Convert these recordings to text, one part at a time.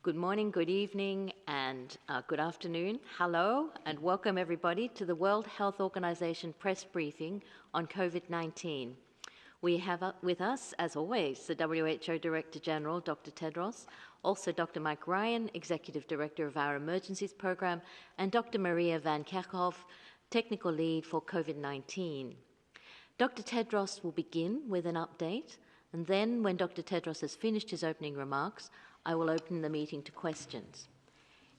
Good morning, good evening, and good afternoon. Hello, and welcome everybody to the World Health Organization press briefing on COVID-19. We have with us, as always, the WHO Director General, Dr. Tedros, also Dr. Mike Ryan, Executive Director of our Emergencies Program, and Dr. Maria Van Kerkhove, Technical Lead for COVID-19. Dr. Tedros will begin with an update, and then when Dr. Tedros has finished his opening remarks, I will open the meeting to questions.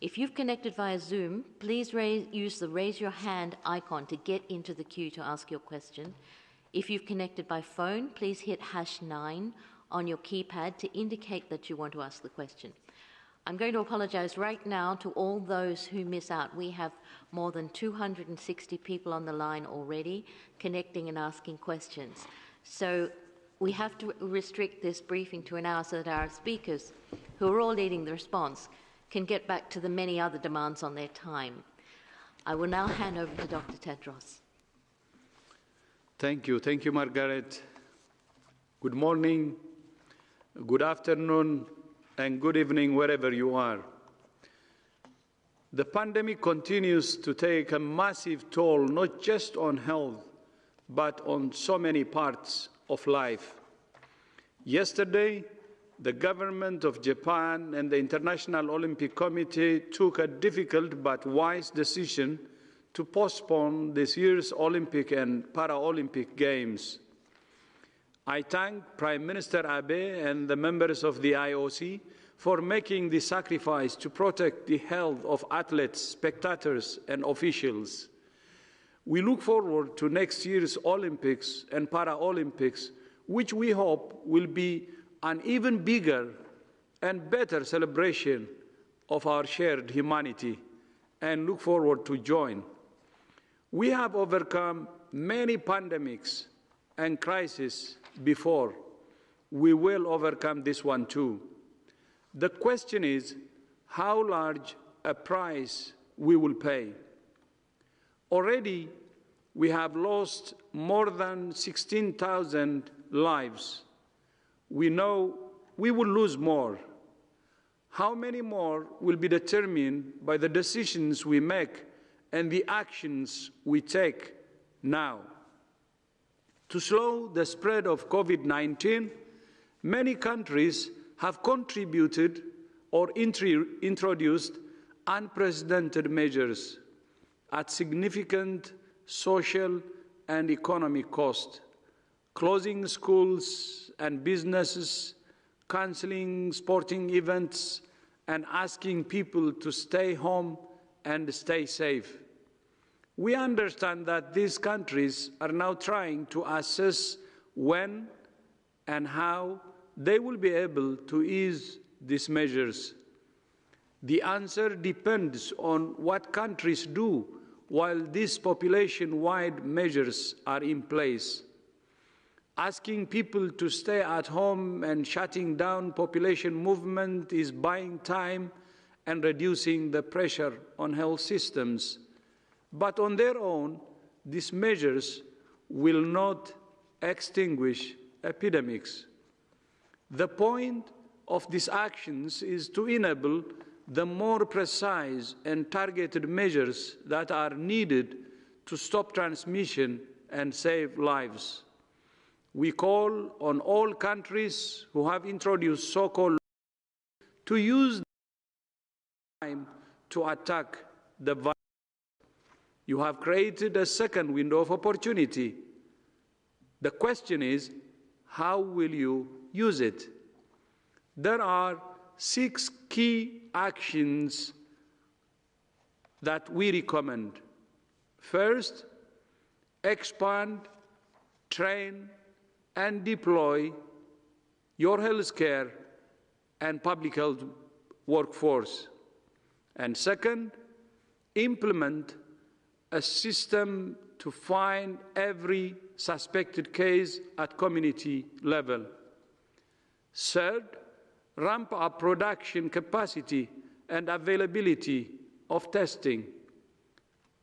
If you've connected via Zoom, please use the raise your hand icon to get into the queue to ask your question. If you've connected by phone, please hit #9 on your keypad to indicate that you want to ask the question. I'm going to apologize right now to all those who miss out. We have more than 260 people on the line already connecting and asking questions. So we have to restrict this briefing to an hour so that our speakers, who are all leading the response, can get back to the many other demands on their time. I will now hand over to Dr. Tedros. Thank you, Margaret. Good morning, good afternoon, and good evening wherever you are. The pandemic continues to take a massive toll, not just on health, but on so many parts of life. Yesterday, the government of Japan and the International Olympic Committee took a difficult but wise decision to postpone this year's Olympic and Paralympic Games. I thank Prime Minister Abe and the members of the IOC for making the sacrifice to protect the health of athletes, spectators, and officials. We look forward to next year's Olympics and Paralympics, which we hope will be an even bigger and better celebration of our shared humanity, and look forward to join. We have overcome many pandemics and crises before. We will overcome this one too. The question is how large a price we will pay. Already, we have lost more than 16,000 lives. We know we will lose more. How many more will be determined by the decisions we make and the actions we take now. To slow the spread of COVID-19, many countries have contributed or introduced unprecedented measures at significant social and economic cost, closing schools and businesses, cancelling sporting events, and asking people to stay home and stay safe. We understand that these countries are now trying to assess when and how they will be able to ease these measures. The answer depends on what countries do while these population-wide measures are in place. Asking people to stay at home and shutting down population movement is buying time and reducing the pressure on health systems. But on their own, these measures will not extinguish epidemics. The point of these actions is to enable the more precise and targeted measures that are needed to stop transmission and save lives. We call on all countries who have introduced so-called to use the time to attack the virus. You have created a second window of opportunity. The question is, how will you use it? There are 6 key actions that we recommend. First, expand, train, and deploy your healthcare and public health workforce. And second, implement a system to find every suspected case at community level. Third, ramp up production capacity and availability of testing.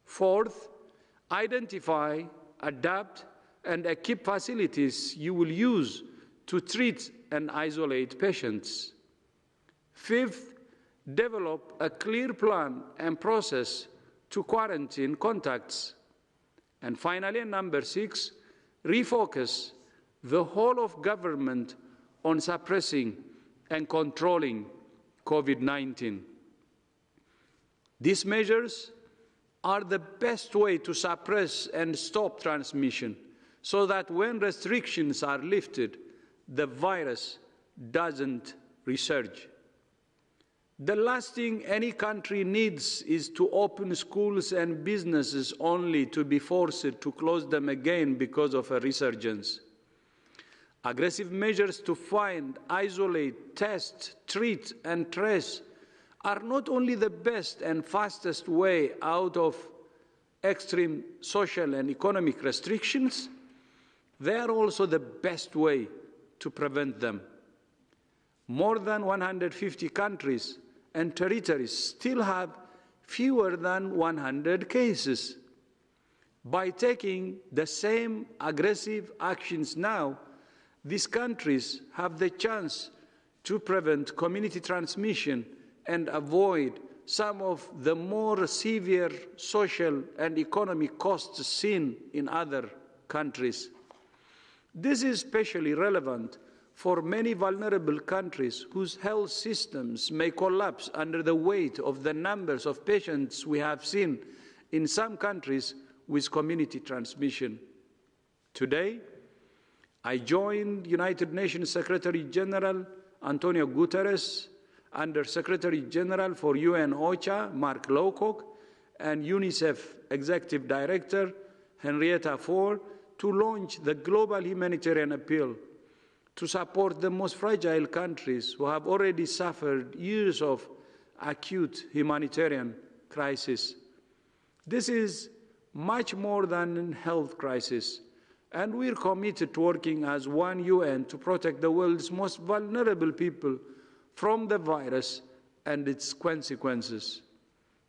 Fourth, identify, adapt, and equip facilities you will use to treat and isolate patients. Fifth, develop a clear plan and process to quarantine contacts. And finally, number 6, refocus the whole of government on suppressing and controlling COVID-19. These measures are the best way to suppress and stop transmission so that when restrictions are lifted, the virus doesn't resurge. The last thing any country needs is to open schools and businesses only to be forced to close them again because of a resurgence. Aggressive measures to find, isolate, test, treat, and trace are not only the best and fastest way out of extreme social and economic restrictions, they are also the best way to prevent them. More than 150 countries and territories still have fewer than 100 cases. By taking the same aggressive actions now, these countries have the chance to prevent community transmission and avoid some of the more severe social and economic costs seen in other countries. This is especially relevant for many vulnerable countries whose health systems may collapse under the weight of the numbers of patients we have seen in some countries with community transmission. Today, I joined United Nations Secretary General Antonio Guterres, Under Secretary General for UN OCHA, Mark Lowcock, and UNICEF Executive Director, Henrietta Fore, to launch the global humanitarian appeal to support the most fragile countries who have already suffered years of acute humanitarian crisis. This is much more than a health crisis, and we're committed to working as one UN to protect the world's most vulnerable people from the virus and its consequences.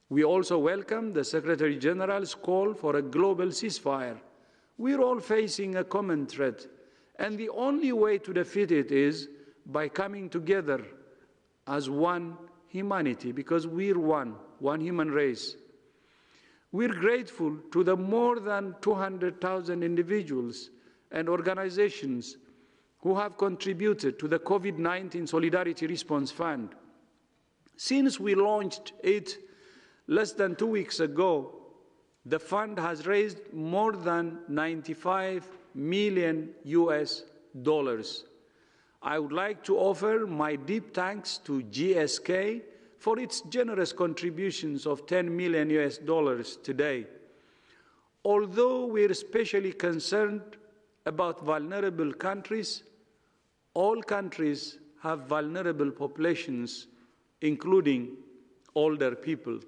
We also welcome the Secretary General's call for a global ceasefire. We're all facing a common threat, and the only way to defeat it is by coming together as one humanity, because we're one human race. We're grateful to the more than 200,000 individuals and organizations who have contributed to the COVID-19 Solidarity Response Fund. Since we launched it less than 2 weeks ago, the fund has raised more than $95 million. I would like to offer my deep thanks to GSK for its generous contributions of $10 million today. Although we're especially concerned about vulnerable countries, all countries have vulnerable populations, including older people.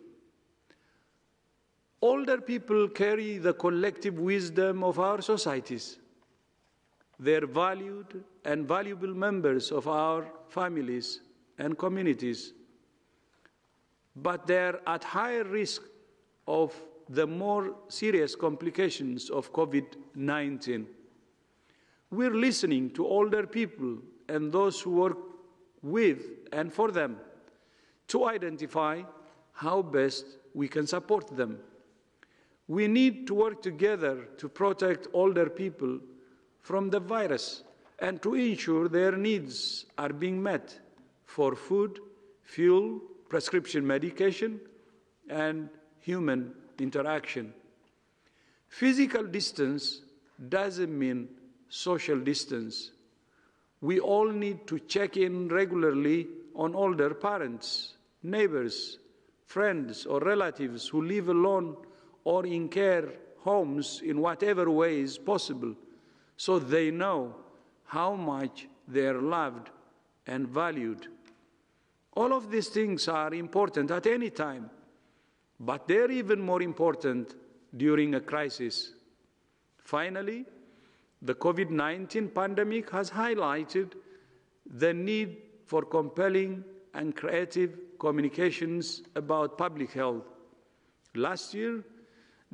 Older people carry the collective wisdom of our societies. They're valued and valuable members of our families and communities, but they're at higher risk of the more serious complications of COVID-19. We're listening to older people and those who work with and for them to identify how best we can support them. We need to work together to protect older people from the virus and to ensure their needs are being met for food, fuel, prescription medication, and human interaction. Physical distance doesn't mean social distance. We all need to check in regularly on older parents, neighbors, friends, or relatives who live alone or in care homes in whatever way is possible, so they know how much they are loved and valued. All of these things are important at any time, but they're even more important during a crisis. Finally, the COVID-19 pandemic has highlighted the need for compelling and creative communications about public health. Last year,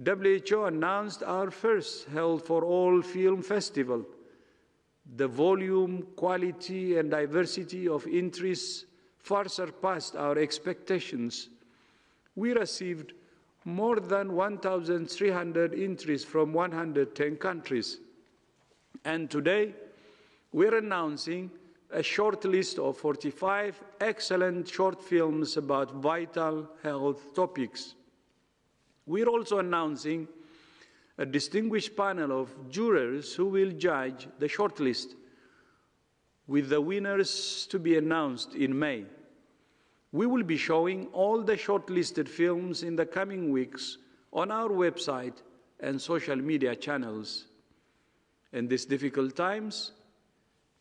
WHO announced our first Health for All film festival. The volume, quality, and diversity of interests far surpassed our expectations. We received more than 1,300 entries from 110 countries. And today, we're announcing a short list of 45 excellent short films about vital health topics. We're also announcing a distinguished panel of jurors who will judge the shortlist, with the winners to be announced in May. We will be showing all the shortlisted films in the coming weeks on our website and social media channels. In these difficult times,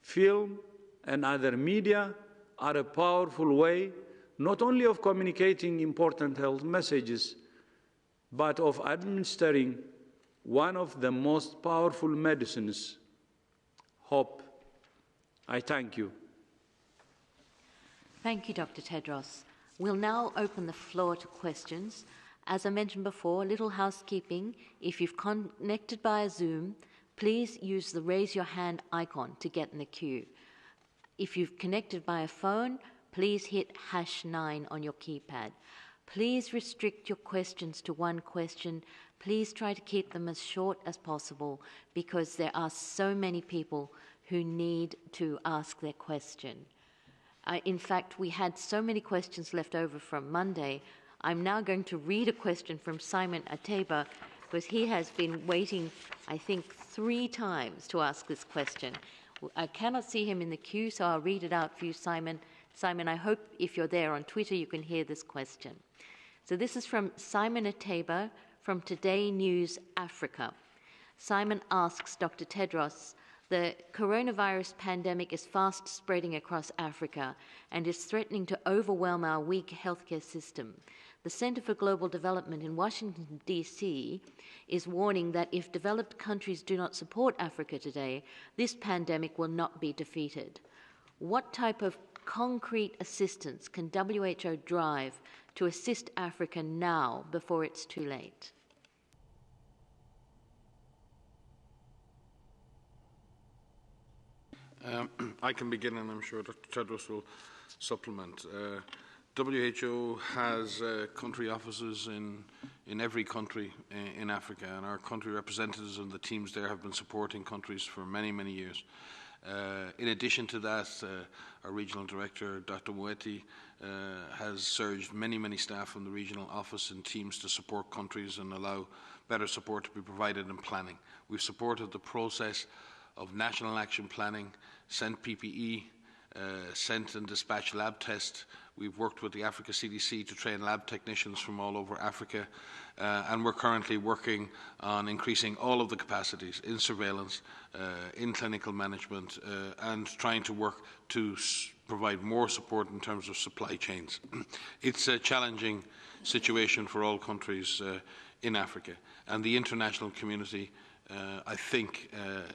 film and other media are a powerful way not only of communicating important health messages, but of administering one of the most powerful medicines, hope. I thank you. Thank you, Dr. Tedros. We'll now open the floor to questions. As I mentioned before, little housekeeping. If you've connected via Zoom, please use the raise your hand icon to get in the queue. If you've connected via phone, please hit #9 on your keypad. Please restrict your questions to one question. Please try to keep them as short as possible because there are so many people who need to ask their question. In fact, we had so many questions left over from Monday. I'm now going to read a question from Simon Ateba because he has been waiting, I think, 3 times to ask this question. I cannot see him in the queue, so I'll read it out for you, Simon. Simon, I hope if you're there on Twitter, you can hear this question. So this is from Simon Ateba from Today News Africa. Simon asks Dr. Tedros, the coronavirus pandemic is fast spreading across Africa and is threatening to overwhelm our weak healthcare system. The Center for Global Development in Washington, D.C. is warning that if developed countries do not support Africa today, this pandemic will not be defeated. What type of concrete assistance can WHO drive to assist Africa now before it's too late? I can begin, and I'm sure Dr. Tedros will supplement. WHO has country offices in every country in Africa, and our country representatives and the teams there have been supporting countries for many, many years. In addition to that, our regional director, Dr. Moeti, has surged many, many staff from the regional office and teams to support countries and allow better support to be provided in planning. We've supported the process of national action planning, sent PPE, sent and dispatched lab tests. We've worked with the African CDC to train lab technicians from all over Africa, and we're currently working on increasing all of the capacities in surveillance, in clinical management, and trying to work to provide more support in terms of supply chains. It's a challenging situation for all countries in Africa, and the international community, I think,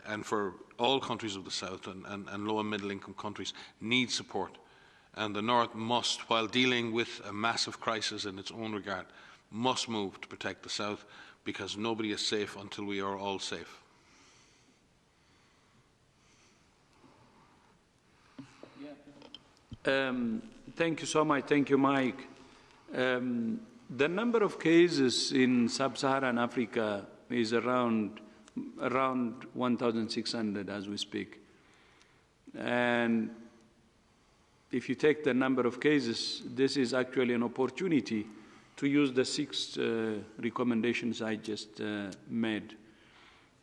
and for all countries of the South and low and middle income countries, need support. And the North must, while dealing with a massive crisis in its own regard, must move to protect the South, because nobody is safe until we are all safe. Thank you so much. Thank you, Mike. The number of cases in sub-Saharan Africa is around 1,600 as we speak. And if you take the number of cases, this is actually an opportunity to use the 6 recommendations I just made,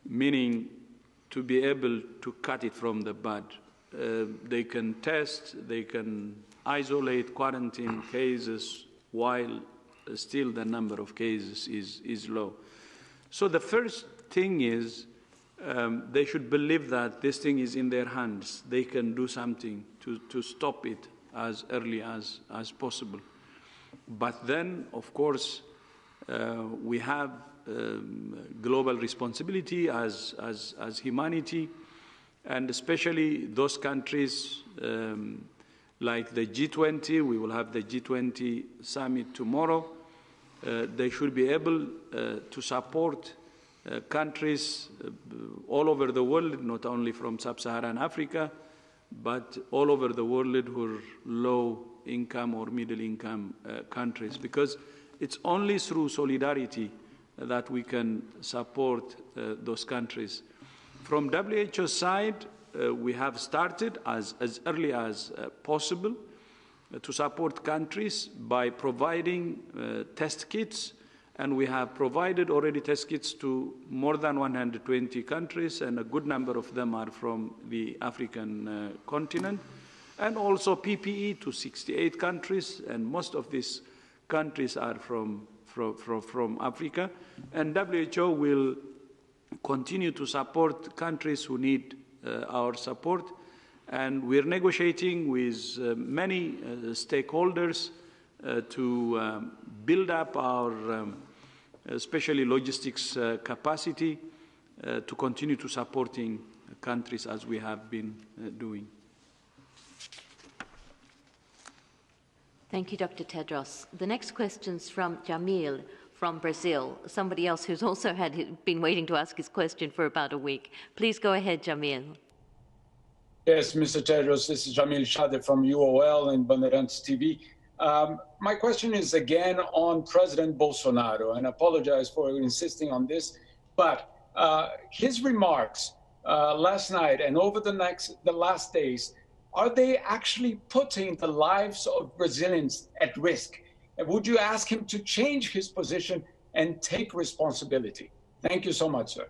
meaning to be able to cut it from the bud. They can test, they can isolate, quarantine cases while still the number of cases is low. So the first thing is they should believe that this thing is in their hands. They can do something to stop it as early as possible. But then, of course, we have global responsibility as humanity, and especially those countries like the G20. We will have the G20 summit tomorrow. They should be able to support countries all over the world, not only from sub-Saharan Africa, but all over the world who are low income or middle income countries, because it's only through solidarity that we can support those countries. From WHO side, we have started as early as possible to support countries by providing test kits, and we have provided already test kits to more than 120 countries, and a good number of them are from the African continent, and also PPE to 68 countries, and most of these countries are from Africa. And WHO will continue to support countries who need our support, and we're negotiating with many stakeholders to build up our especially logistics capacity to continue to supporting countries as we have been doing. Thank you, Dr. Tedros. The next question's from Jamil from Brazil, somebody else who's also been waiting to ask his question for about a week. Please go ahead, Jamil. Yes, Mr. Tedros, this is Jamil Shade from UOL and Bandeirantes TV. My question is again on President Bolsonaro, and I apologize for insisting on this, but his remarks last night and over the last days, are they actually putting the lives of Brazilians at risk? And would you ask him to change his position and take responsibility? Thank you so much, sir.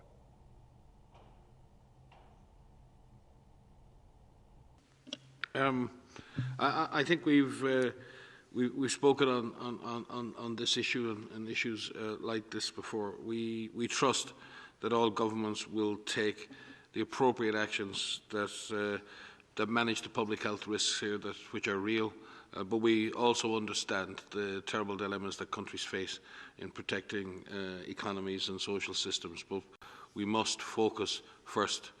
I think we've spoken on this issue and issues like this before. We trust that all governments will take the appropriate actions that manage the public health risks here, which are real, but we also understand the terrible dilemmas that countries face in protecting economies and social systems. But we must focus first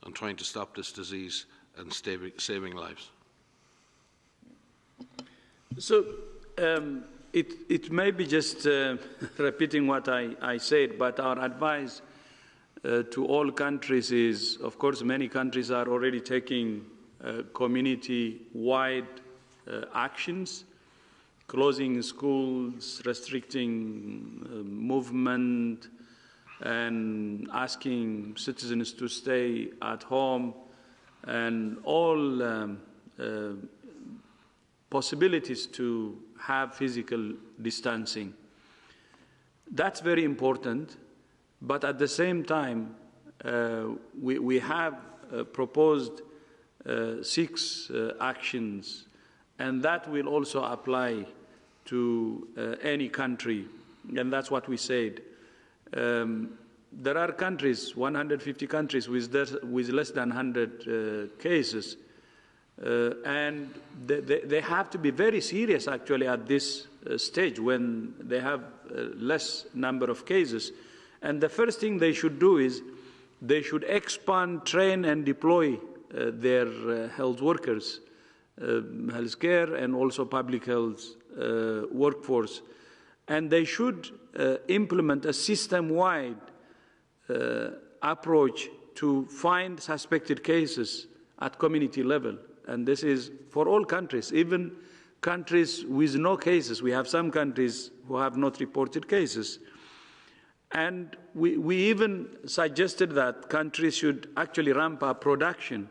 on trying to stop this disease and saving lives. So it may be just repeating what I said, but our advice to all countries is, of course, many countries are already taking community-wide actions, closing schools, restricting movement, and asking citizens to stay at home, and all possibilities to have physical distancing. That's very important, but at the same time, we have proposed 6 actions, and that will also apply to any country, and that's what we said. There are countries, 150 countries with less than 100 cases, and they have to be very serious actually at this stage when they have less number of cases. And the first thing they should do is they should expand, train and deploy their health workers, healthcare and also public health workforce. And they should implement a system-wide approach to find suspected cases at community level. And this is for all countries, even countries with no cases. We have some countries who have not reported cases. And we even suggested that countries should actually ramp up production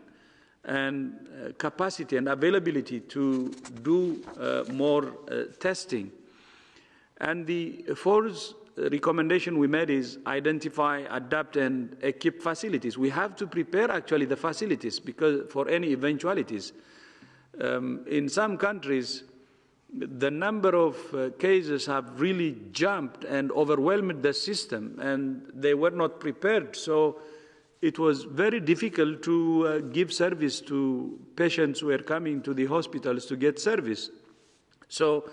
and capacity and availability to do more testing. And the 4th recommendation we made is identify, adapt, and equip facilities. We have to prepare actually the facilities because for any eventualities. In some countries, the number of cases have really jumped and overwhelmed the system, and they were not prepared. So it was very difficult to give service to patients who were coming to the hospitals to get service. So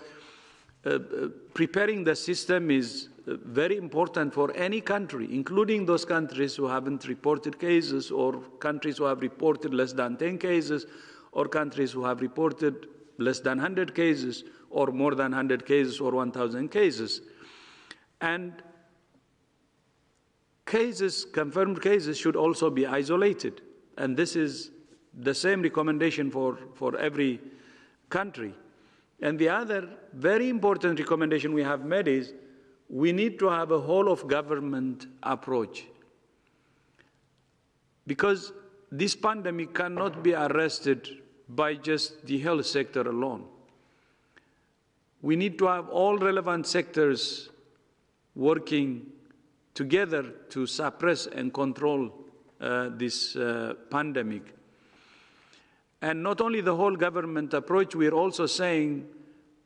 preparing the system is very important for any country, including those countries who haven't reported cases, or countries who have reported less than 10 cases, or countries who have reported less than 100 cases, or more than 100 cases, or 1,000 cases. And cases, confirmed cases, should also be isolated. And this is the same recommendation for every country. And the other very important recommendation we have made is we need to have a whole-of-government approach, because this pandemic cannot be arrested by just the health sector alone. We need to have all relevant sectors working together to suppress and control this pandemic. And not only the whole government approach, we are also saying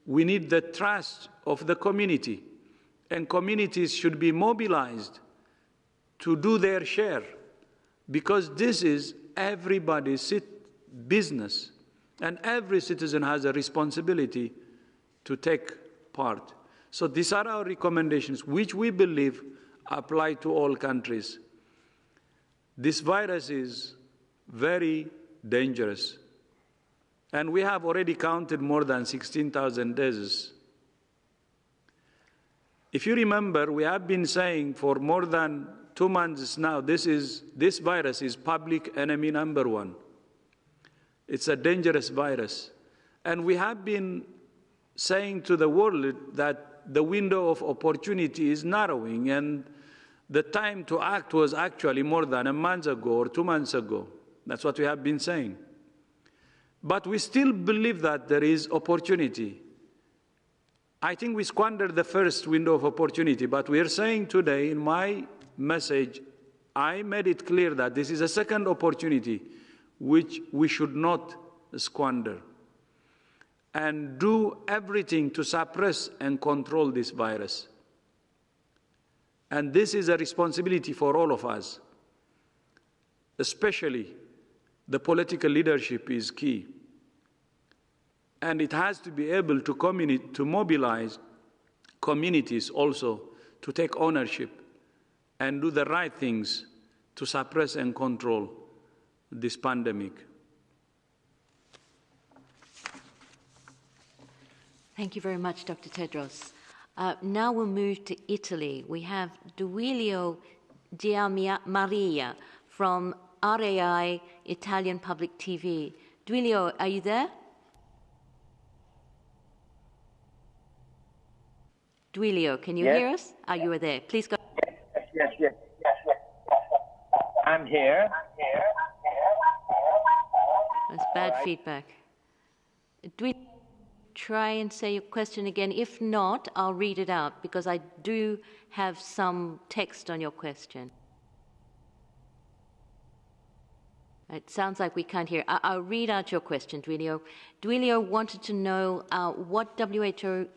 we need the trust of the community, and communities should be mobilized to do their share, because this is everybody's business, and every citizen has a responsibility to take part. So these are our recommendations, which we believe apply to all countries. This virus is very dangerous, and we have already counted more than 16,000 deaths. If you remember, we have been saying for more than 2 months now, this virus is public enemy number one. It's a dangerous virus. And we have been saying to the world that the window of opportunity is narrowing, and the time to act was actually more than a month ago or 2 months ago. That's what we have been saying. But we still believe that there is opportunity. I think we squandered the first window of opportunity, but we are saying today in my message, I made it clear that this is a second opportunity which we should not squander, and do everything to suppress and control this virus. And this is a responsibility for all of us, especially the political leadership is key. And it has to be able to mobilize communities also to take ownership and do the right things to suppress and control this pandemic. Thank you very much, Dr. Tedros. Now we'll move to Italy. We have Duilio Gianmaria from RAI Italian Public TV. Duilio, are you there? Duilio, can you hear us? Are you there? Please go. Yes. I'm here. That's bad feedback. Duilio, try and say your question again. If not, I'll read it out, because I do have some text on your question. It sounds like we can't hear. I'll read out your question, Duilio. Duilio wanted to know what WHO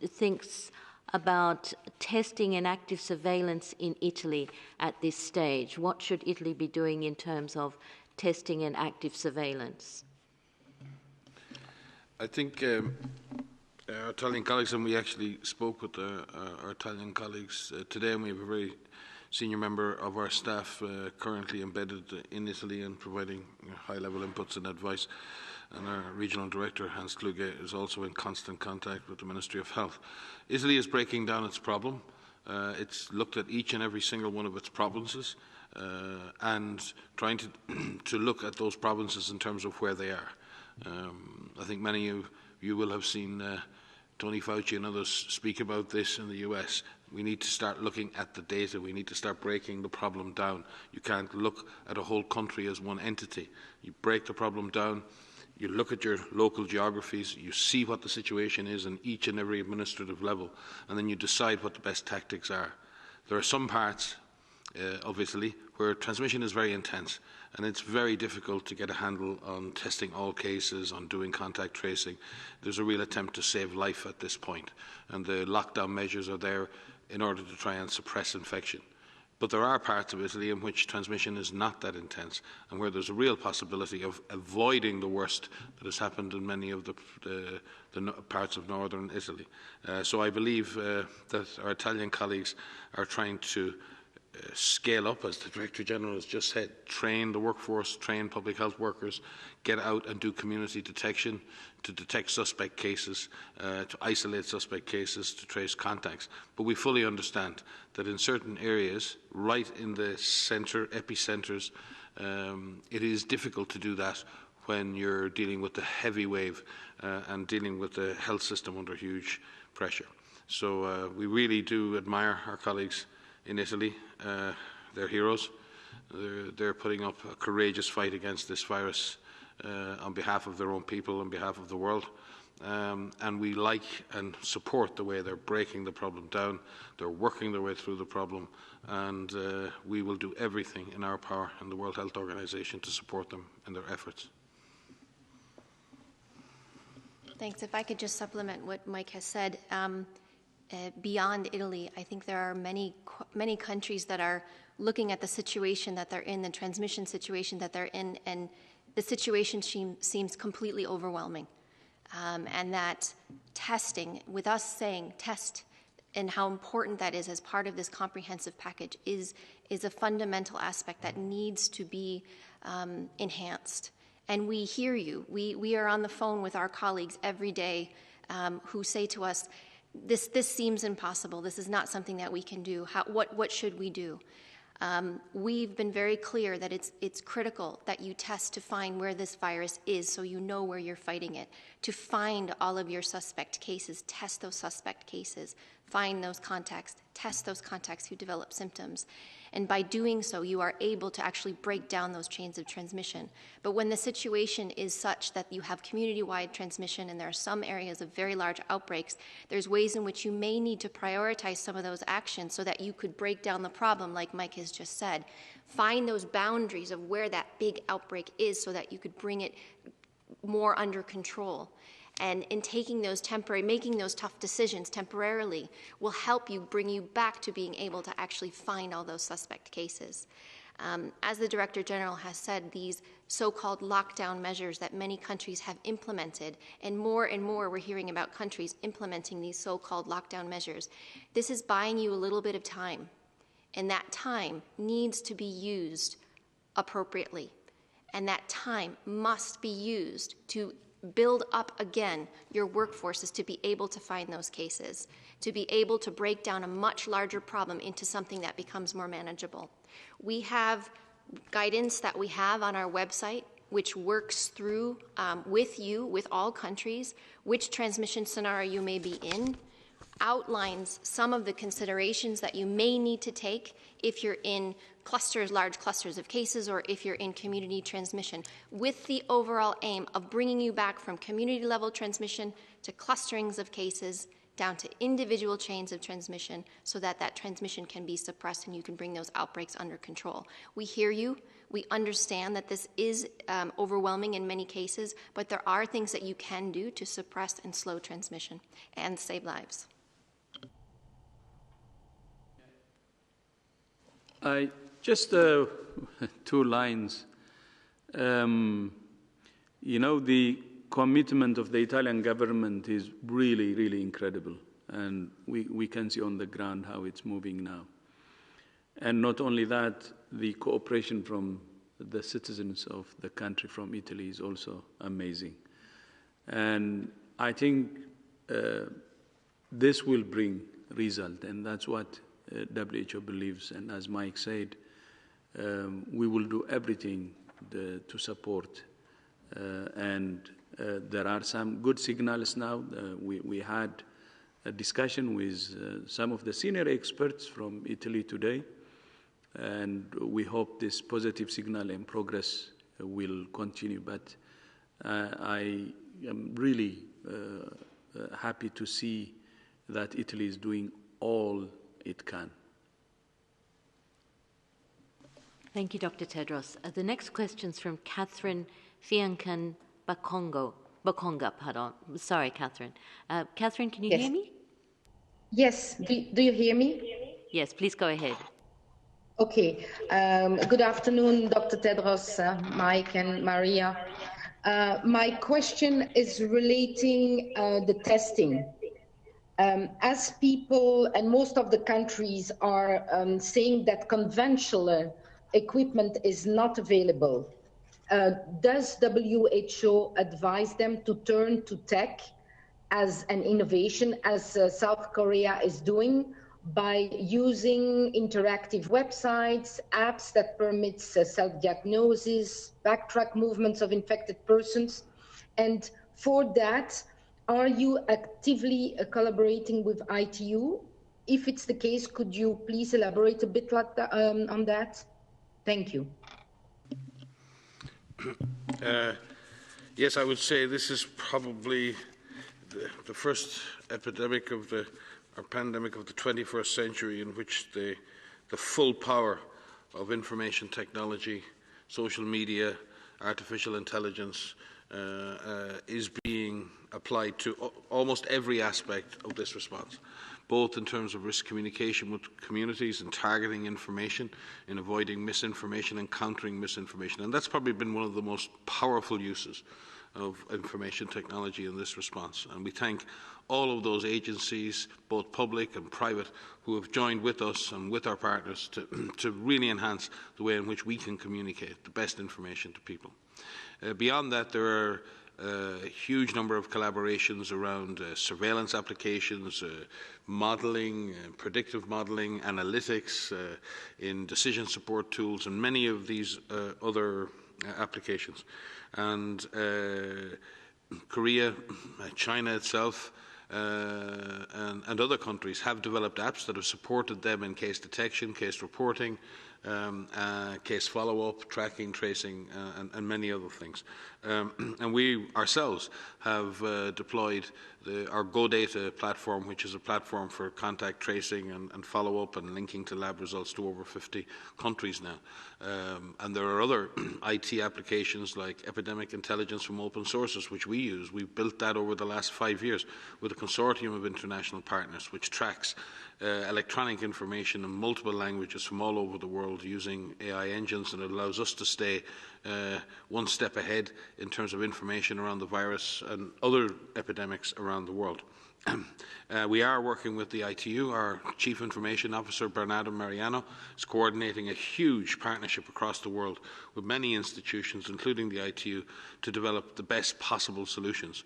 thinks about testing and active surveillance in Italy at this stage. What should Italy be doing in terms of testing and active surveillance? I think our Italian colleagues, and we actually spoke with our Italian colleagues today, and we have a very senior member of our staff currently embedded in Italy and providing high-level inputs and advice. And our regional director, Hans Kluge, is also in constant contact with the Ministry of Health. Italy is breaking down its problem. It's looked at each and every single one of its provinces and trying to look at those provinces in terms of where they are. I think many of you will have seen Tony Fauci and others speak about this in the US. We need to start looking at the data. We need to start breaking the problem down. You can't look at a whole country as one entity. You break the problem down. You look at your local geographies, you see what the situation is in each and every administrative level, and then you decide what the best tactics are. There are some parts of Italy where transmission is very intense, and it's very difficult to get a handle on testing all cases, on doing contact tracing. There's a real attempt to save life at this point, and the lockdown measures are there in order to try and suppress infection. But there are parts of Italy in which transmission is not that intense, and where there's a real possibility of avoiding the worst that has happened in many of the parts of northern Italy. So I believe that our Italian colleagues are trying to scale up, as the Director General has just said, train the workforce, train public health workers, get out and do community detection, to detect suspect cases, to isolate suspect cases, to trace contacts. But we fully understand that in certain areas, right in the centre, epicentres It is difficult to do that when you're dealing with the heavy wave and dealing with the health system under huge pressure. So we really do admire our colleagues in Italy. They're heroes. They're putting up a courageous fight against this virus on behalf of their own people, on behalf of the world. And we like and support the way they're breaking the problem down. They're working their way through the problem, and we will do everything in our power in the World Health Organization to support them in their efforts. Thanks. If I could just supplement what Mike has said, beyond Italy, I think there are many countries that are looking at the situation that they're in, the transmission situation that they're in, and the situation seems completely overwhelming. And that testing, with us saying test and how important that is as part of this comprehensive package, is a fundamental aspect that needs to be enhanced. And we hear you. We are on the phone with our colleagues every day who say to us, this seems impossible. This is not something that we can do. What should we do? We've been very clear that it's critical that you test to find where this virus is so you know where you're fighting it. To find all of your suspect cases, test those suspect cases, find those contacts, test those contacts who develop symptoms. And by doing so, you are able to actually break down those chains of transmission. But when the situation is such that you have community-wide transmission and there are some areas of very large outbreaks, there's ways in which you may need to prioritize some of those actions so that you could break down the problem, like Mike has just said. Find those boundaries of where that big outbreak is so that you could bring it more under control. And in taking those making those tough decisions temporarily will help you, bring you back to being able to actually find all those suspect cases. As the Director General has said, these so-called lockdown measures that many countries have implemented, and more we're hearing about countries implementing these so-called lockdown measures, this is buying you a little bit of time. And that time needs to be used appropriately. And that time must be used to build up again your workforces to be able to find those cases, to be able to break down a much larger problem into something that becomes more manageable. We have guidance that we have on our website which works through with all countries, which transmission scenario you may be in, outlines some of the considerations that you may need to take if you're in large clusters of cases, or if you're in community transmission, with the overall aim of bringing you back from community-level transmission to clusterings of cases down to individual chains of transmission so that that transmission can be suppressed and you can bring those outbreaks under control. We hear you. We understand that this is overwhelming in many cases, but there are things that you can do to suppress and slow transmission and save lives. Just 2 lines. The commitment of the Italian government is really, really incredible. And we can see on the ground how it's moving now. And not only that, the cooperation from the citizens of the country, from Italy, is also amazing. And I think this will bring result, and that's what WHO believes. And as Mike said, we will do everything to support. And there are some good signals now. We had a discussion with some of the senior experts from Italy today, and we hope this positive signal and progress will continue. But I am really happy to see that Italy is doing all it can. Thank you, Dr. Tedros. The next question is from Catherine Fiancan Bakonga, pardon. Sorry, Catherine. Catherine, can you hear me? Yes. Do you hear me? Yes, please go ahead. Okay. Good afternoon, Dr. Tedros, Mike, and Maria. My question is relating the testing. As people and most of the countries are saying that conventional equipment is not available, does WHO advise them to turn to tech as an innovation, as South Korea is doing, by using interactive websites, apps that permits self-diagnosis, backtrack movements of infected persons. And for that, are you actively collaborating with ITU? If it's the case, could you please elaborate a bit like that, on that? Thank you. Yes, I would say this is probably the first epidemic of or pandemic of the 21st century in which the full power of information technology, social media, artificial intelligence is being applied to almost every aspect of this response, both in terms of risk communication with communities and targeting information, in avoiding misinformation and countering misinformation. And that's probably been one of the most powerful uses of information technology in this response. And we thank all of those agencies, both public and private, who have joined with us and with our partners to really enhance the way in which we can communicate the best information to people. Beyond that, there are a huge number of collaborations around surveillance applications, modelling, predictive modelling, analytics, in decision support tools, and many of these other applications. And Korea, China itself, and other countries have developed apps that have supported them in case detection, case reporting, case follow-up, tracking, tracing, and many other things. And we ourselves have deployed our GoData platform, which is a platform for contact tracing and follow-up and linking to lab results to over 50 countries now. And there are other IT applications like epidemic intelligence from open sources, which we use. We've built that over the last 5 years with a consortium of international partners, which tracks electronic information in multiple languages from all over the world using AI engines, and it allows us to stay one step ahead in terms of information around the virus and other epidemics around the world. We are working with the ITU. Our Chief Information Officer, Bernardo Mariano, is coordinating a huge partnership across the world with many institutions, including the ITU, to develop the best possible solutions.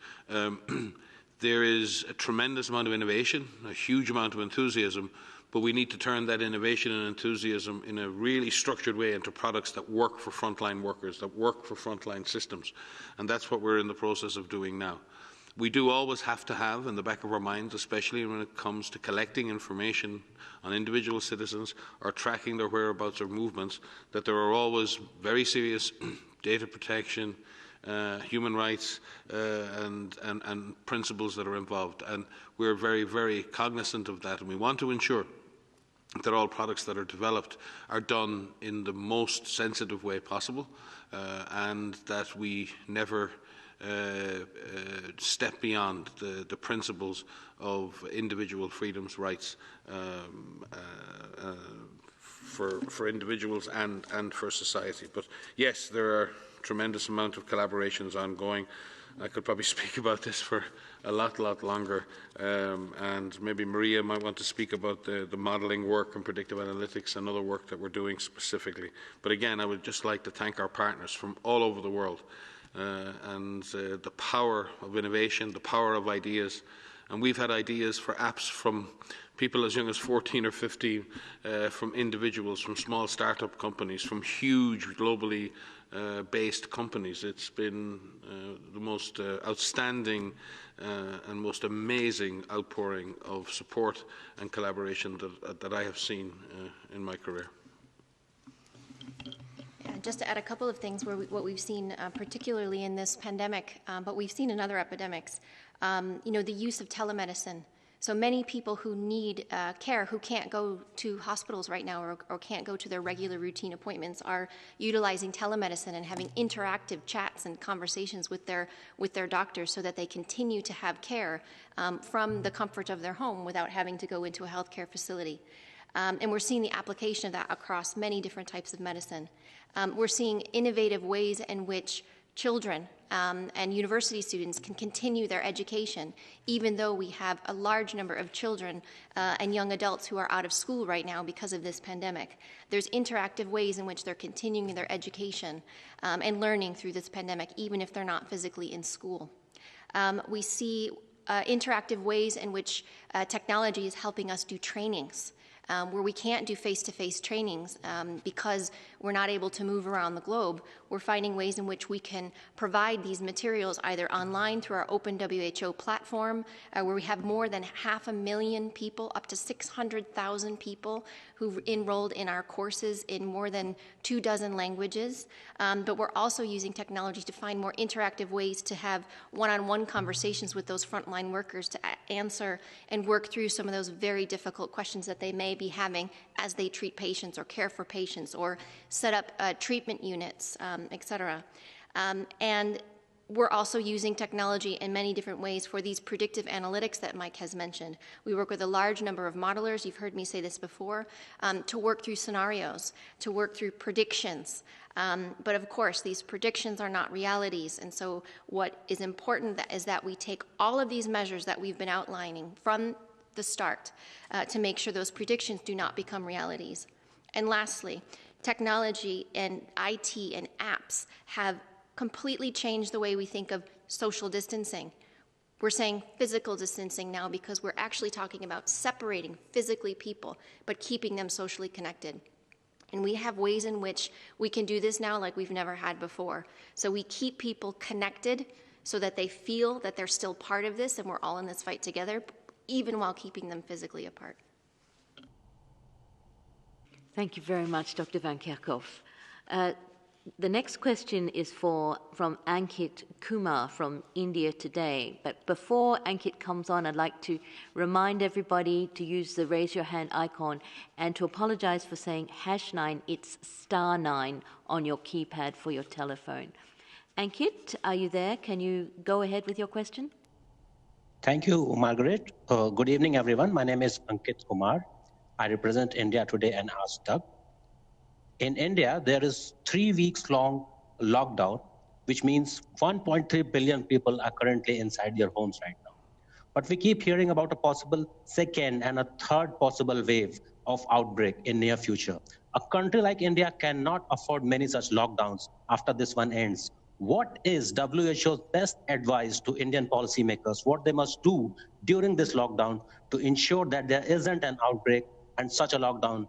There is a tremendous amount of innovation, a huge amount of enthusiasm, but we need to turn that innovation and enthusiasm in a really structured way into products that work for frontline workers, that work for frontline systems. And that's what we're in the process of doing now. We do always have to have in the back of our minds, especially when it comes to collecting information on individual citizens or tracking their whereabouts or movements, that there are always very serious data protection, human rights and principles that are involved. And we're very, very cognizant of that, and we want to ensure that all products that are developed are done in the most sensitive way possible, and that we never step beyond the principles of individual freedoms, rights for individuals and for society. But yes, there are tremendous amount of collaborations ongoing. I could probably speak about this for a lot longer, and maybe Maria might want to speak about the modelling work and predictive analytics and other work that we're doing specifically. But again, I would just like to thank our partners from all over the world, and the power of innovation, the power of ideas. And we've had ideas for apps from people as young as 14 or 15, from individuals, from small startup companies, from huge globally based companies. It's been the most outstanding and most amazing outpouring of support and collaboration that I have seen in my career. Just to add a couple of things, what we've seen, particularly in this pandemic, but we've seen in other epidemics, the use of telemedicine. So many people who need care, who can't go to hospitals right now or can't go to their regular routine appointments, are utilizing telemedicine and having interactive chats and conversations with their doctors so that they continue to have care from the comfort of their home without having to go into a healthcare facility. And we're seeing the application of that across many different types of medicine. We're seeing innovative ways in which children and university students can continue their education, even though we have a large number of children and young adults who are out of school right now because of this pandemic. There's interactive ways in which they're continuing their education and learning through this pandemic, even if they're not physically in school. We see interactive ways in which technology is helping us do trainings. Where we can't do face-to-face trainings because we're not able to move around the globe, we're finding ways in which we can provide these materials either online through our Open WHO platform, where we have more than 500,000 people, up to 600,000 people who've enrolled in our courses in more than 24 languages. But we're also using technology to find more interactive ways to have one-on-one conversations with those frontline workers to answer and work through some of those very difficult questions that they may be having as they treat patients or care for patients or set up treatment units, et cetera. And we're also using technology in many different ways for these predictive analytics that Mike has mentioned. We work with a large number of modelers, you've heard me say this before, to work through scenarios, to work through predictions. But of course, these predictions are not realities. And so what is important is that we take all of these measures that we've been outlining from the start to make sure those predictions do not become realities. And lastly, technology and IT and apps have completely changed the way we think of social distancing. We're saying physical distancing now because we're actually talking about separating physically people, but keeping them socially connected. And we have ways in which we can do this now like we've never had before. So we keep people connected so that they feel that they're still part of this and we're all in this fight together, even while keeping them physically apart. Thank you very much, Dr. Van Kerkhove. The next question is from Ankit Kumar from India Today. But before Ankit comes on, I'd like to remind everybody to use the raise your hand icon and to apologize for saying #9, it's *9 on your keypad for your telephone. Ankit, are you there? Can you go ahead with your question? Thank you, Margaret. Good evening, everyone. My name is Ankit Kumar. I represent India Today and Ask Doug. In India, there is 3 weeks long lockdown, which means 1.3 billion people are currently inside their homes right now. But we keep hearing about a possible second and a third possible wave of outbreak in near future. A country like India cannot afford many such lockdowns after this one ends. What is WHO's best advice to Indian policymakers, what they must do during this lockdown to ensure that there isn't an outbreak and such a lockdown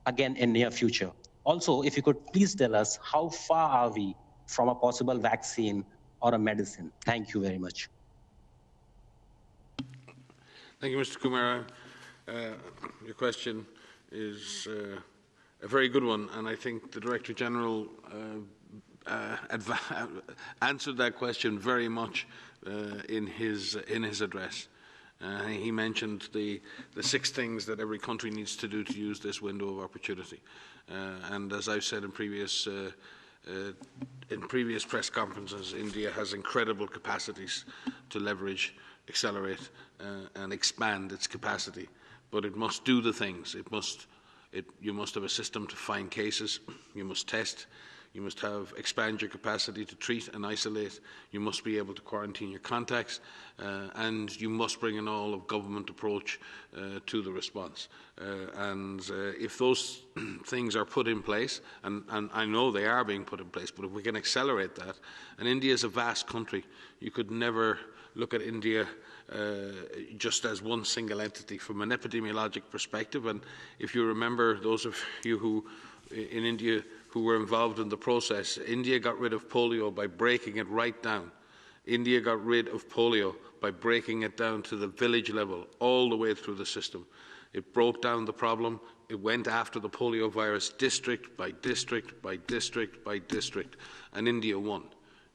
again in near future? Also, if you could please tell us how far are we from a possible vaccine or a medicine? Thank you very much. Thank you, Mr. Kumar. Your question is a very good one, and I think the Director General answered that question very much in his address. He mentioned the 6 things that every country needs to do to use this window of opportunity. And as I've said in previous press conferences, India has incredible capacities to leverage, accelerate, and expand its capacity. But it must do the things. You must have a system to find cases. You must test. You must expand your capacity to treat and isolate. You must be able to quarantine your contacts, and you must bring an all-of-government approach to the response. And if those things are put in place, and I know they are being put in place, but if we can accelerate that, and India is a vast country, you could never look at India just as one single entity from an epidemiologic perspective. And if you remember, those of you who in India who were involved in the process, India got rid of polio by breaking it right down. India got rid of polio by breaking it down to the village level, all the way through the system. It broke down the problem. It went after the polio virus district by district by district by district, and India won.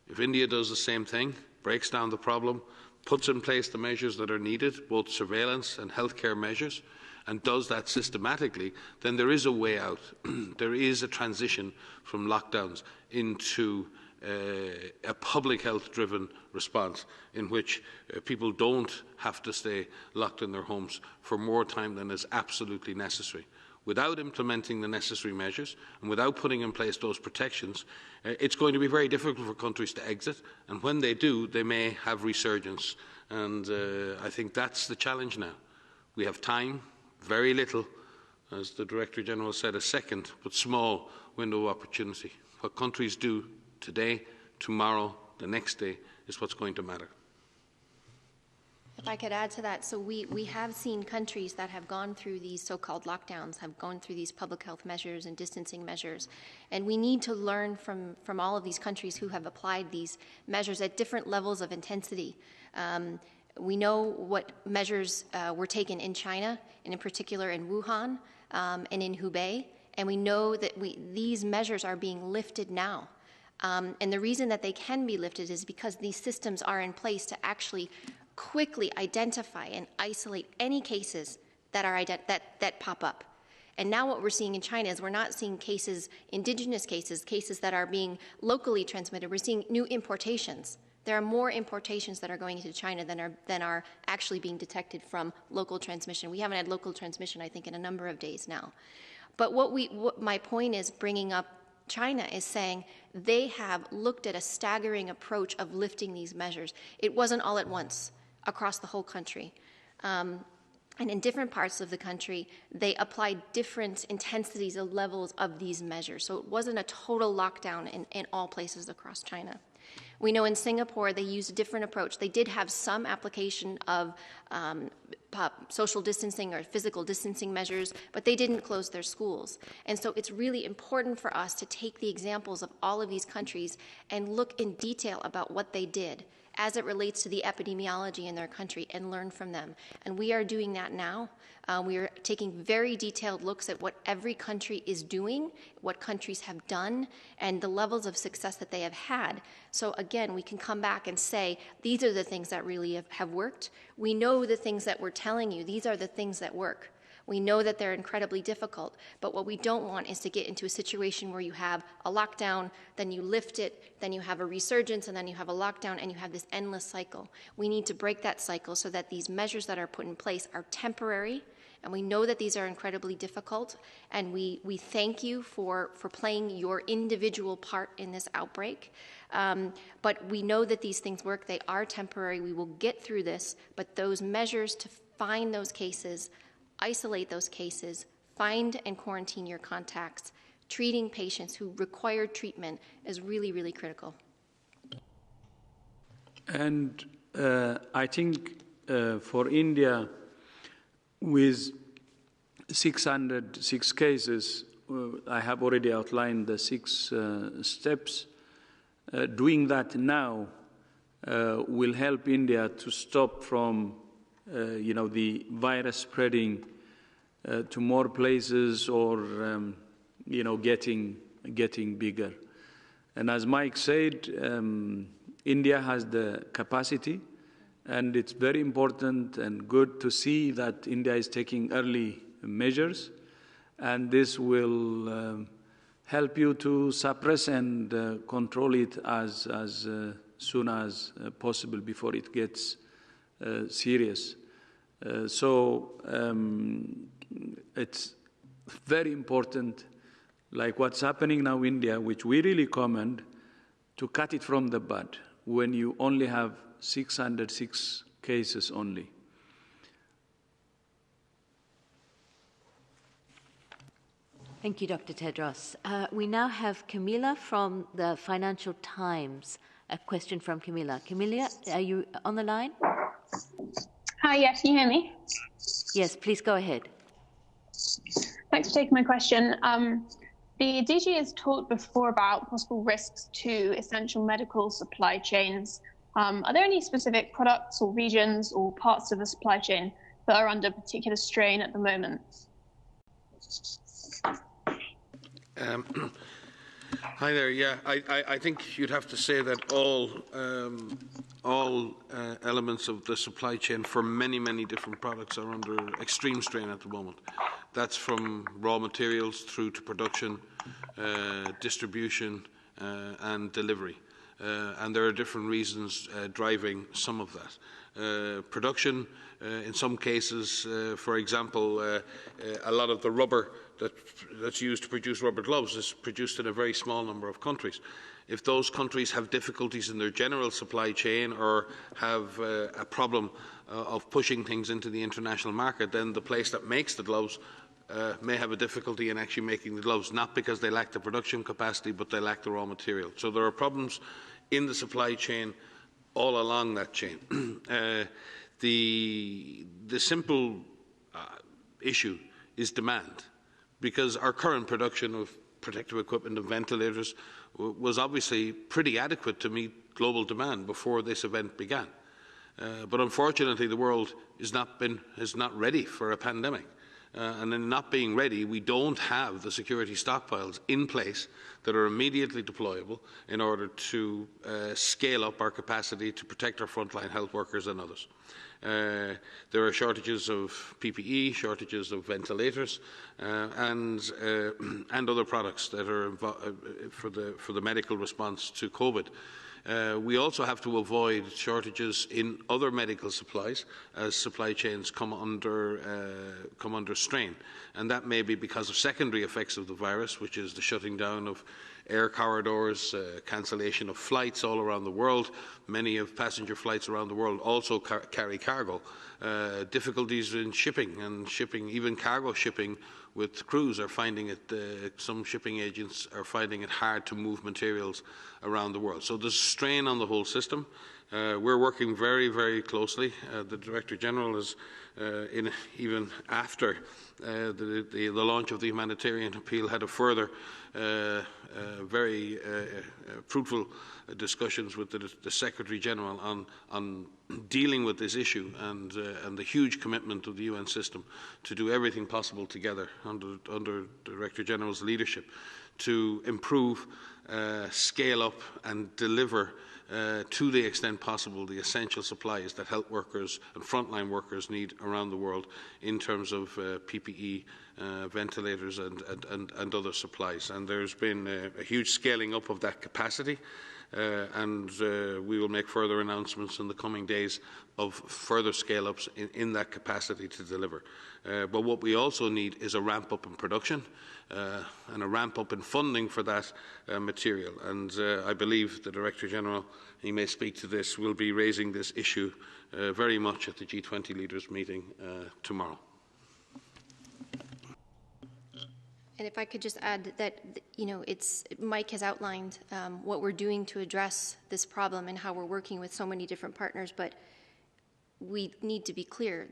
If India does the same thing, breaks down the problem, puts in place the measures that are needed, both surveillance and healthcare measures, and does that systematically, then there is a way out. There is a transition from lockdowns into a public health-driven response in which people don't have to stay locked in their homes for more time than is absolutely necessary. Without implementing the necessary measures and without putting in place those protections, it's going to be very difficult for countries to exit, and when they do, they may have resurgence. And I think that's the challenge now. We have time. Very little, as the Director General said, a second, but small window of opportunity. What countries do today, tomorrow, the next day, is what's going to matter. If I could add to that, so we have seen countries that have gone through these so-called lockdowns, have gone through these public health measures and distancing measures, and we need to learn from all of these countries who have applied these measures at different levels of intensity. We know what measures were taken in China, and in particular in Wuhan and in Hubei, and we know that these measures are being lifted now. And the reason that they can be lifted is because these systems are in place to actually quickly identify and isolate any cases that are that pop up. And now what we're seeing in China is we're not seeing cases, indigenous cases that are being locally transmitted. We're seeing new importations. There are more importations that are going into China than are actually being detected from local transmission. We haven't had local transmission, I think, in a number of days now. But what my point is bringing up China is saying they have looked at a staggering approach of lifting these measures. It wasn't all at once across the whole country. And in different parts of the country, they applied different intensities or levels of these measures. So it wasn't a total lockdown in all places across China. We know in Singapore they used a different approach. They did have some application of social distancing or physical distancing measures, but they didn't close their schools. And so it's really important for us to take the examples of all of these countries and look in detail about what they did as it relates to the epidemiology in their country and learn from them. And we are doing that now. We are taking very detailed looks at what every country is doing, what countries have done, and the levels of success that they have had. So again, we can come back and say, these are the things that really have worked. We know the things that we're telling you, these are the things that work. We know that they're incredibly difficult, but what we don't want is to get into a situation where you have a lockdown, then you lift it, then you have a resurgence, and then you have a lockdown, and you have this endless cycle. We need to break that cycle so that these measures that are put in place are temporary, and we know that these are incredibly difficult, and we thank you for playing your individual part in this outbreak. But we know that these things work. They are temporary. We will get through this, but those measures to find those cases, isolate those cases, find and quarantine your contacts, treating patients who require treatment is really, really critical. And I think for India, with 606 cases, I have already outlined the 6 steps. Doing that now will help India to stop from the virus spreading to more places or, getting bigger. And as Mike said, India has the capacity, and it's very important and good to see that India is taking early measures, and this will help you to suppress and control it as soon as possible before it gets serious. So it's very important, like what's happening now in India, which we really commend, to cut it from the bud when you only have 606 cases only. Thank you, Dr. Tedros. We now have Camilla from the Financial Times. A question from Camilla. Camilla, are you on the line? Hi, yes, can you hear me? Yes, please go ahead. Thanks for taking my question. The DG has talked before about possible risks to essential medical supply chains. Are there any specific products or regions or parts of the supply chain that are under particular strain at the moment? Hi there. Yeah, I think you'd have to say that all elements of the supply chain for many different products are under extreme strain at the moment. That's from raw materials through to production, distribution, and delivery. And there are different reasons driving some of that. Production, in some cases, for example, a lot of the rubber that's used to produce rubber gloves is produced in a very small number of countries. If those countries have difficulties in their general supply chain or have a problem of pushing things into the international market, then the place that makes the gloves may have a difficulty in actually making the gloves, not because they lack the production capacity, but they lack the raw material. So there are problems in the supply chain all along that chain. The simple issue is demand, because our current production of protective equipment and ventilators was obviously pretty adequate to meet global demand before this event began. But unfortunately, the world is not ready for a pandemic. And in not being ready, we don't have the security stockpiles in place that are immediately deployable in order to scale up our capacity to protect our frontline health workers and others. There are shortages of PPE, shortages of ventilators, and other products that are for the medical response to COVID. We also have to avoid shortages in other medical supplies as supply chains come under strain, and that may be because of secondary effects of the virus, which is the shutting down of air corridors, cancellation of flights all around the world. Many of passenger flights around the world also carry cargo. Difficulties in shipping, even cargo shipping with crews are finding it, some shipping agents are finding it hard to move materials around the world. So there's strain on the whole system. We're working very, very closely. The Director General is, even after the launch of the humanitarian appeal, had a further very fruitful discussions with the Secretary General on dealing with this issue and the huge commitment of the UN system to do everything possible together under the Director General's leadership to improve, scale up and deliver to the extent possible the essential supplies that health workers and frontline workers need around the world in terms of PPE, ventilators and other supplies. And there's been a huge scaling up of that capacity, and we will make further announcements in the coming days of further scale-ups in that capacity to deliver. But what we also need is a ramp-up in production and a ramp-up in funding for that material. And I believe the Director General, he may speak to this, will be raising this issue very much at the G20 leaders meeting tomorrow. And if I could just add that, Mike has outlined what we're doing to address this problem and how we're working with so many different partners, but we need to be clear.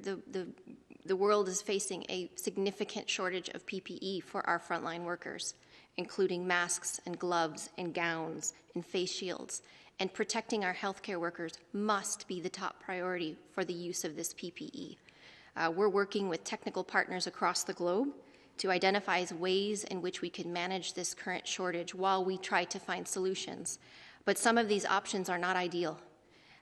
The world is facing a significant shortage of PPE for our frontline workers, including masks and gloves and gowns and face shields. And protecting our healthcare workers must be the top priority for the use of this PPE. We're working with technical partners across the globe to identify ways in which we can manage this current shortage while we try to find solutions. But some of these options are not ideal,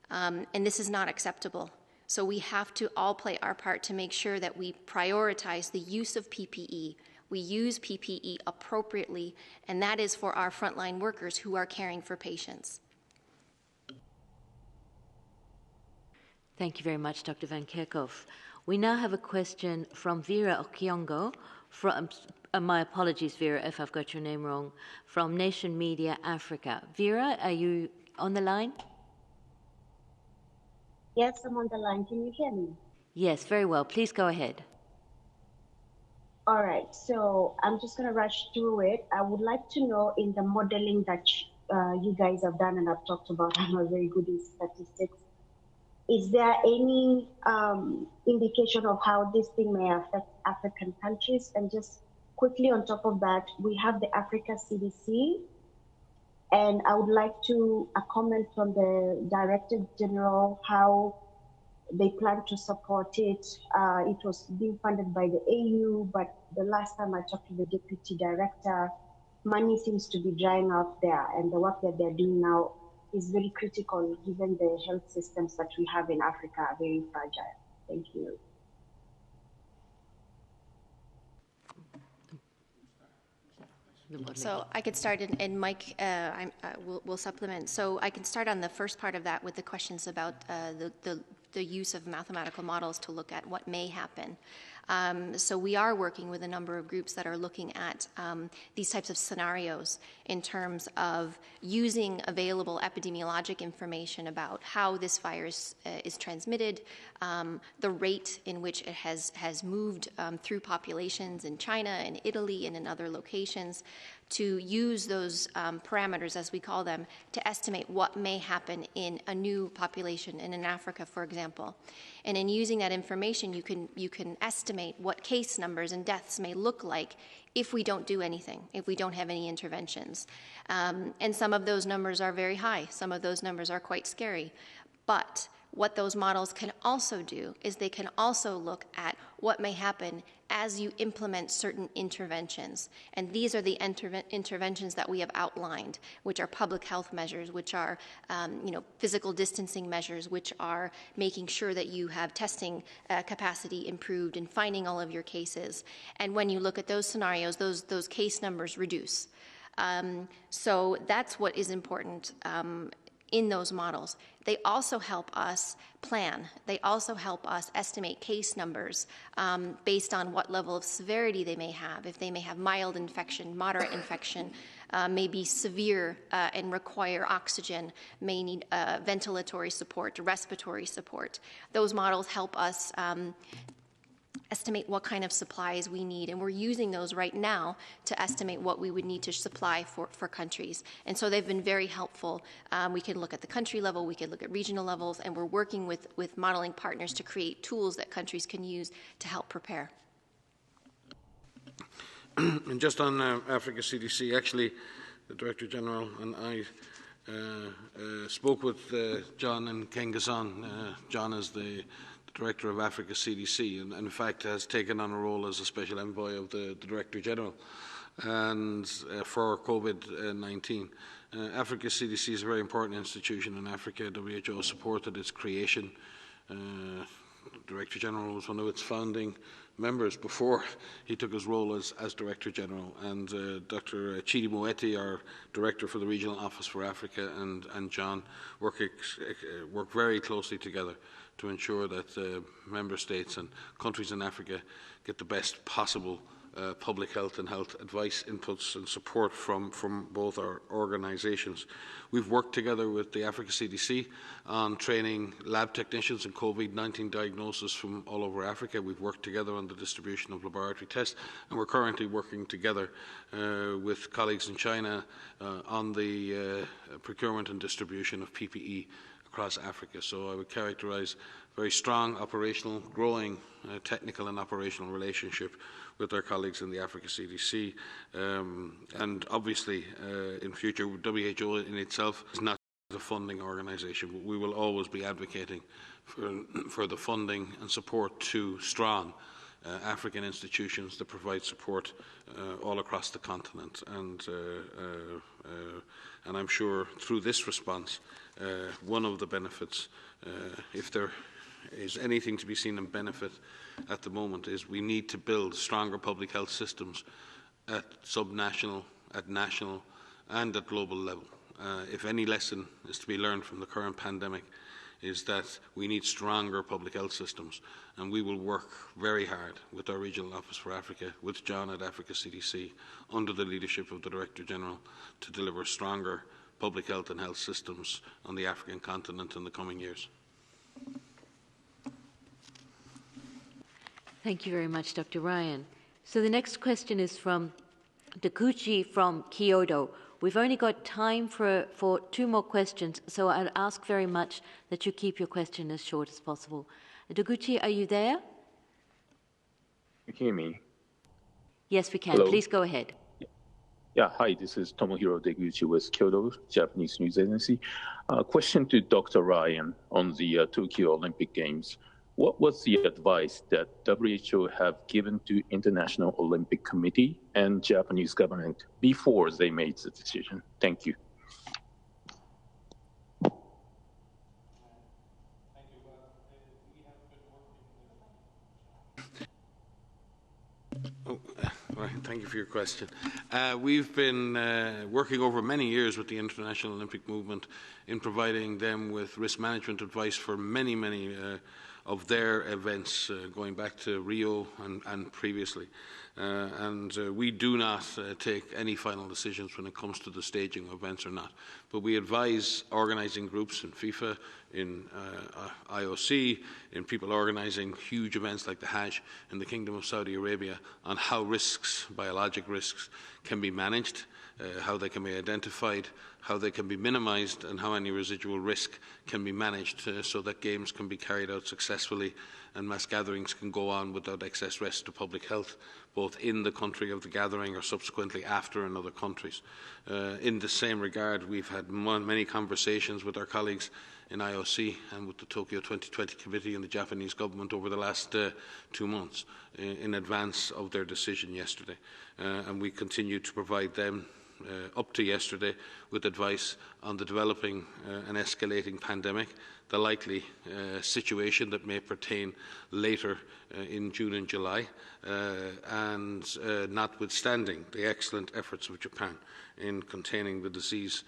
and this is not acceptable. So we have to all play our part to make sure that we prioritize the use of PPE. We use PPE appropriately, and that is for our frontline workers who are caring for patients. Thank you very much, Dr. Van Kerkhoff. We now have a question from Vera Okiongo, from, my apologies, Vera, if I've got your name wrong, from Nation Media Africa. Vera, are you on the line? Yes, I'm on the line. Can you hear me? Yes, very well. Please go ahead. All right. So I'm just going to rush through it. I would like to know, in the modeling that you guys have done and I've talked about, I'm not very good in statistics, is there any indication of how this thing may affect African countries? And just quickly on top of that, we have the African CDC, and I would like a comment from the Director General how they plan to support it. It was being funded by the AU, but the last time I talked to the Deputy Director, money seems to be drying out there, and the work that they're doing now is very critical given the health systems that we have in Africa are very fragile. Thank you. So I could start, and Mike will supplement. So I can start on the first part of that with the questions about the use of mathematical models to look at what may happen. So we are working with a number of groups that are looking at these types of scenarios in terms of using available epidemiologic information about how this virus is transmitted, the rate in which it has moved through populations in China and Italy and in other locations, to use those parameters, as we call them, to estimate what may happen in a new population in Africa, for example. And in using that information, you can estimate what case numbers and deaths may look like if we don't do anything, if we don't have any interventions. And some of those numbers are very high. Some of those numbers are quite scary. But what those models can also do is they can also look at what may happen as you implement certain interventions. And these are the interventions that we have outlined, which are public health measures, which are physical distancing measures, which are making sure that you have testing capacity improved and finding all of your cases. And when you look at those scenarios, those case numbers reduce. So that's what is important in those models. They also help us plan. They also help us estimate case numbers based on what level of severity they may have. If they may have mild infection, moderate infection, may be severe and require oxygen, may need ventilatory support, respiratory support. Those models help us estimate what kind of supplies we need, and we're using those right now to estimate what we would need to supply for countries. And so they've been very helpful. We can look at the country level, we can look at regional levels, and we're working with modeling partners to create tools that countries can use to help prepare. And just on Africa CDC, actually, the Director General and I spoke with John in Kengazan. John is the Director of Africa CDC, and in fact has taken on a role as a special envoy of the Director General and for COVID-19. Africa CDC is a very important institution in Africa. WHO supported its creation. Director General was one of its founding members before he took his role as Director General, and Dr. Chidi Moeti, our Director for the Regional Office for Africa, and John work very closely together to ensure that member states and countries in Africa get the best possible public health and health advice, inputs and support from both our organisations. We've worked together with the Africa CDC on training lab technicians in COVID-19 diagnosis from all over Africa. We've worked together on the distribution of laboratory tests, and we're currently working together with colleagues in China on the procurement and distribution of PPE across Africa. So I would characterise very strong operational, growing technical and operational relationship with our colleagues in the Africa CDC. And obviously, in future, WHO in itself is not a funding organisation, but we will always be advocating for the funding and support to strong African institutions that provide support all across the continent. And I'm sure through this response, one of the benefits, if there is anything to be seen in benefit at the moment, is we need to build stronger public health systems at subnational, at national and at global level. If any lesson is to be learned from the current pandemic, is that we need stronger public health systems, and we will work very hard with our Regional Office for Africa, with John at Africa CDC, under the leadership of the Director General, to deliver stronger public health and health systems on the African continent in the coming years. Thank you very much, Dr. Ryan. So the next question is from Dakuchi from Kyoto. We've only got time for two more questions, so I'd ask very much that you keep your question as short as possible. Dakuchi, are you there? You hear me? Yes, we can. Hello? Please go ahead. Yeah, hi, this is Tomohiro Deguchi with Kyoto, Japanese News Agency. Question to Dr. Ryan on the Tokyo Olympic Games. What was the advice that WHO have given to International Olympic Committee and Japanese government before they made the decision? Thank you. Thank you for your question. We've been working over many years with the International Olympic Movement in providing them with risk management advice for many of their events going back to Rio and previously. We do not take any final decisions when it comes to the staging of events or not. But we advise organising groups in FIFA, in IOC, in people organising huge events like the Hajj in the Kingdom of Saudi Arabia on how risks, biologic risks, can be managed, how they can be identified, how they can be minimised, and how any residual risk can be managed so that games can be carried out successfully and mass gatherings can go on without excess risk to public health, both in the country of the gathering or subsequently after in other countries. In the same regard, we've had many conversations with our colleagues in IOC and with the Tokyo 2020 Committee and the Japanese government over the last 2 months in advance of their decision yesterday. And we continue to provide them up to yesterday with advice on the developing and escalating pandemic, the likely situation that may pertain later in June and July, and notwithstanding the excellent efforts of Japan in containing the disease,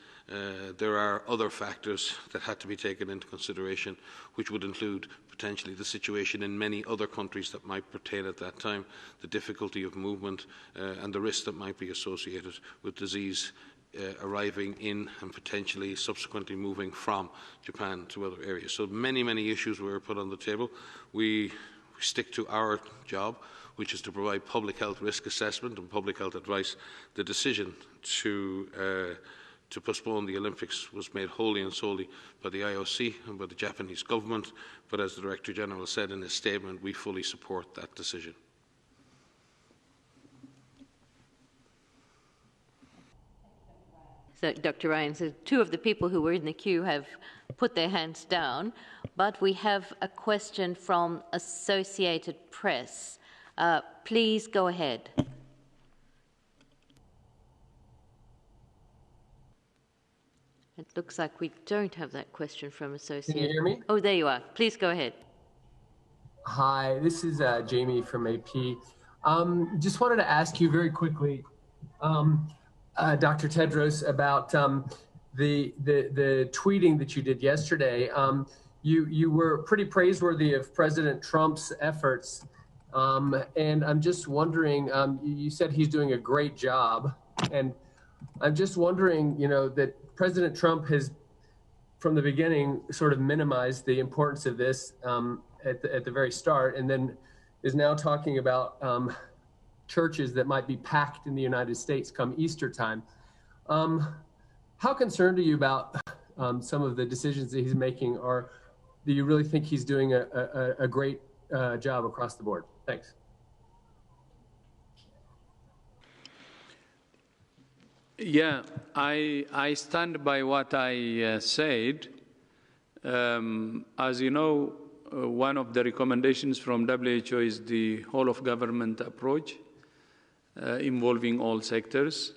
there are other factors that had to be taken into consideration, which would include potentially the situation in many other countries that might pertain at that time, the difficulty of movement, and the risk that might be associated with disease arriving in and potentially subsequently moving from Japan to other areas. So many issues were put on the table. We stick to our job, which is to provide public health risk assessment and public health advice. The decision to postpone the Olympics was made wholly and solely by the IOC and by the Japanese government, but as the Director General said in his statement, we fully support that decision. So, Dr. Ryan, so 2 of the people who were in the queue have put their hands down, but we have a question from Associated Press. Please go ahead. It looks like we don't have that question from Associated. Can you hear me? Oh, there you are. Please go ahead. Hi, this is Jamie from AP. Just wanted to ask you very quickly, Dr. Tedros, about the tweeting that you did yesterday. You were pretty praiseworthy of President Trump's efforts, and I'm just wondering. You said he's doing a great job, and I'm just wondering, that President Trump has, from the beginning, sort of minimized the importance of this at the very start, and then is now talking about churches that might be packed in the United States come Easter time. How concerned are you about some of the decisions that he's making, or do you really think he's doing a great job across the board? Thanks. Yeah, I stand by what I said. As you know, one of the recommendations from WHO is the whole-of-government approach involving all sectors.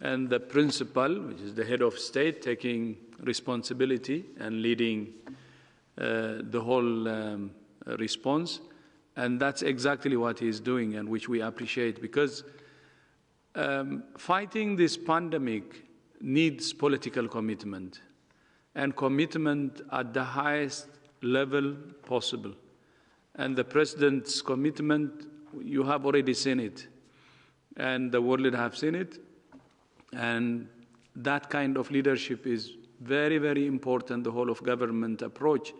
And the principal, which is the head of state, taking responsibility and leading the whole response. And that's exactly what he's doing, and which we appreciate, because fighting this pandemic needs political commitment, and commitment at the highest level possible. And the President's commitment, you have already seen it, and the world have seen it. And that kind of leadership is very, very important, the whole of government approach,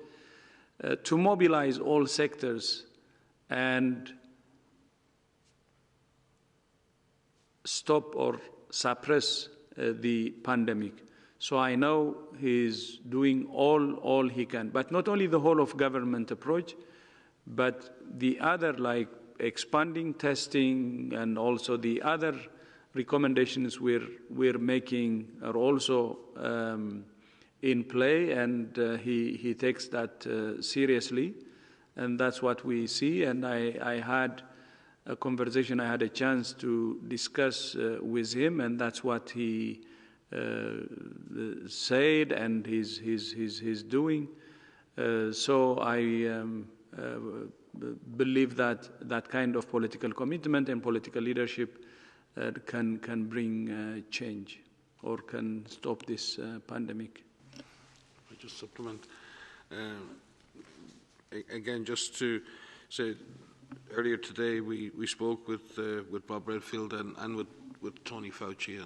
to mobilize all sectors and stop or suppress the pandemic. So I know he's doing all he can, but not only the whole of government approach, but the other, like expanding testing, and also the other recommendations we're making are also in play, and he takes that seriously, and that's what we see. And I had a conversation, I had a chance to discuss with him, and that's what he said, and he's doing. So I believe that kind of political commitment and political leadership can bring change, or can stop this pandemic. I just supplement. again, just to say, earlier today we spoke with Bob Redfield and with Tony Fauci,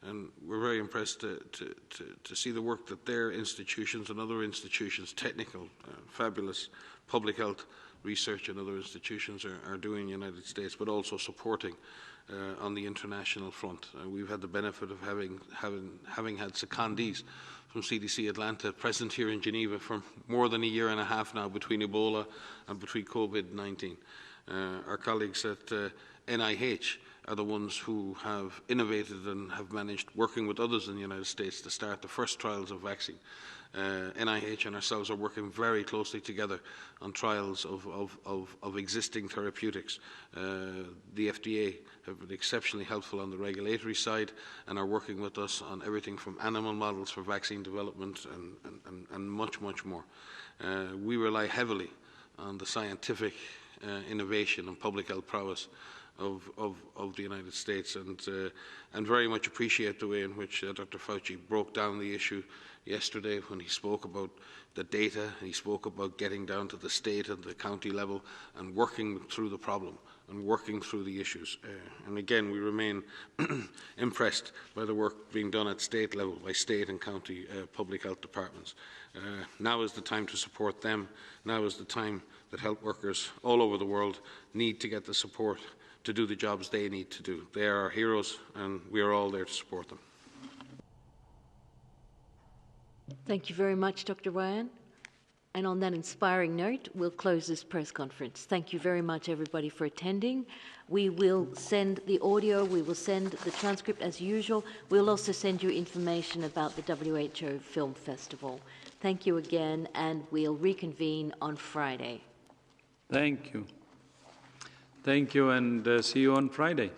and we're very impressed to see the work that their institutions and other institutions, technical, fabulous public health research and other institutions are doing in the United States, but also supporting on the international front. We've had the benefit of having had secondees from CDC Atlanta present here in Geneva for more than a year and a half now, between Ebola and between COVID-19. Our colleagues at NIH are the ones who have innovated and have managed, working with others in the United States, to start the first trials of vaccine. NIH and ourselves are working very closely together on trials of existing therapeutics. The FDA have been exceptionally helpful on the regulatory side and are working with us on everything from animal models for vaccine development and much, much more. We rely heavily on the scientific innovation and public health prowess of the United States, and very much appreciate the way in which Dr. Fauci broke down the issue yesterday when he spoke about the data, and he spoke about getting down to the state and the county level and working through the problem and working through the issues. And again, we remain impressed by the work being done at state level by state and county public health departments. Now is the time to support them. Now is the time that health workers all over the world need to get the support to do the jobs they need to do. They are our heroes, and we are all there to support them. Thank you very much, Dr. Ryan. And on that inspiring note, we'll close this press conference. Thank you very much, everybody, for attending. We will send the audio, we will send the transcript as usual. We'll also send you information about the WHO Film Festival. Thank you again, and we'll reconvene on Friday. Thank you. Thank you, and see you on Friday.